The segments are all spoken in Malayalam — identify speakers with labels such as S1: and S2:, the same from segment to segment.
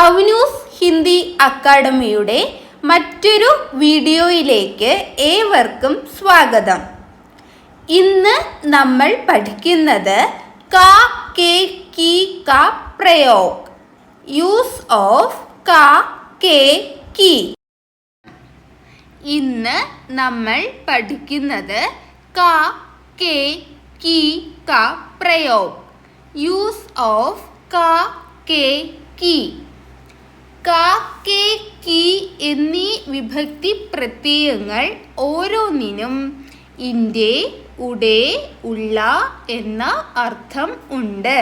S1: അവനൂസ് ഹിന്ദി അക്കാഡമിയുടെ മറ്റൊരു വീഡിയോയിലേക്ക് ഏവർക്കും സ്വാഗതം. ഇന്ന് നമ്മൾ പഠിക്കുന്നത് കാ കെ കി കാ പ്രयोग, യൂസ് ഓഫ് കാ കെ കി. ഇന്ന് നമ്മൾ പഠിക്കുന്നത് കാ കെ കി കാ പ്രयोग, യൂസ് ഓഫ് കാ കെ കി. കാ കെ കി എന്നീ വിഭക്തി പ്രത്യയങ്ങൾ ഓരോന്നിനും ഇന്റെ, ഉടെ, ഉള്ള എന്ന അർത്ഥം ഉണ്ട്.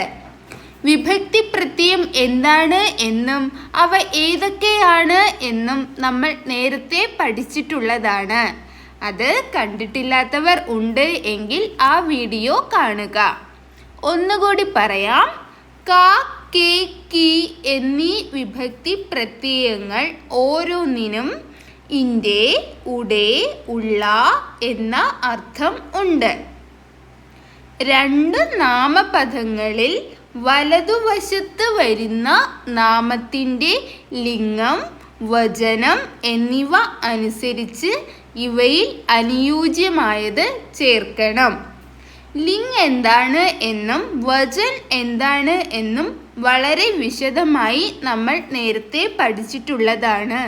S1: വിഭക്തി പ്രത്യയം എന്താണ് എന്നും അവ ഏതൊക്കെയാണ് എന്നും നമ്മൾ നേരത്തെ പഠിച്ചിട്ടുള്ളതാണ്. അത് കണ്ടിട്ടില്ലാത്തവർ ഉണ്ട് എങ്കിൽ ആ വീഡിയോ കാണുക. ഒന്നുകൂടി പറയാം. കാ കെ കി എന്നീ വിഭക്തി പ്രത്യയങ്ങൾ ഓരോന്നിനും ഇന്റെ, ഉടെ, ഉള്ള എന്ന അർത്ഥം ഉണ്ട്. രണ്ട് നാമപദങ്ങളിൽ വലതുവശത്ത് വരുന്ന നാമത്തിൻ്റെ ലിംഗം, വചനം എന്നിവ അനുസരിച്ച് ഇവയിൽ അനുയോജ്യമായത് ചേർക്കണം. ലിംഗ് എന്താണ് എന്നും വചൻ എന്താണ് എന്നും വളരെ വിശദമായി നമ്മൾ നേരത്തെ പഠിച്ചിട്ടുള്ളതാണ്.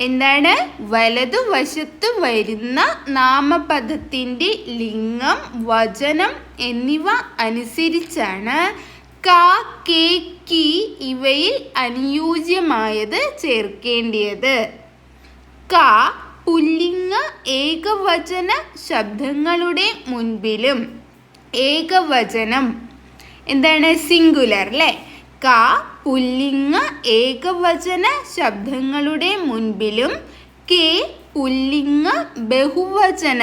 S1: എന്താണ്? വലതുവശത്ത് വരുന്ന നാമപദത്തിൻ്റെ ലിംഗം, വചനം എന്നിവ അനുസരിച്ചാണ് കാ കെ കി ഇവയിൽ അനുയോജ്യമായത് ചേർക്കേണ്ടത്. കാ പുല്ലിംഗ ഏകവചന ശബ്ദങ്ങളുടെ മുൻപിലും, ഏകവചനം എന്താണ്? സിംഗുലർ അല്ലേ? കാ പുല്ലിംഗ ഏകവചന ശബ്ദങ്ങളുടെ മുൻപിലും, കെ പുല്ലിംഗ ബഹുവചന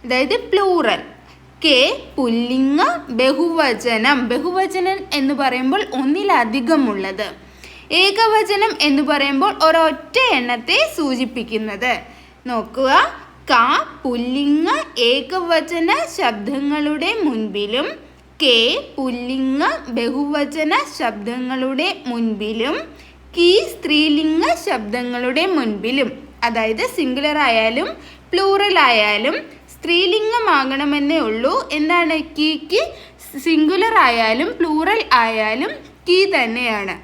S1: അതായത് പ്ലൂറൽ, കെ പുല്ലിംഗ ബഹുവചനം. ബഹുവചനം എന്ന് പറയുമ്പോൾ ഒന്നിലധികമുള്ളത്, ഏകവചനം എന്ന് പറയുമ്പോൾ ഒരൊറ്റ എണ്ണത്തെ സൂചിപ്പിക്കുന്നത്. നോക്കുക, കാ പുല്ലിംഗ ഏകവചന ശബ്ദങ്ങളുടെ മുൻപിലും, കെ പുല്ലിംഗ ബഹുവചന ശബ്ദങ്ങളുടെ മുൻപിലും, കി സ്ത്രീലിംഗ ശബ്ദങ്ങളുടെ മുൻപിലും. അതായത് സിംഗുലർ ആയാലും പ്ലൂറൽ ആയാലും സ്ത്രീലിംഗമാകണമെന്നേ ഉള്ളൂ. എന്താണ്? കീക്ക് സിംഗുലർ ആയാലും പ്ലൂറൽ ആയാലും കി തന്നെയാണ്.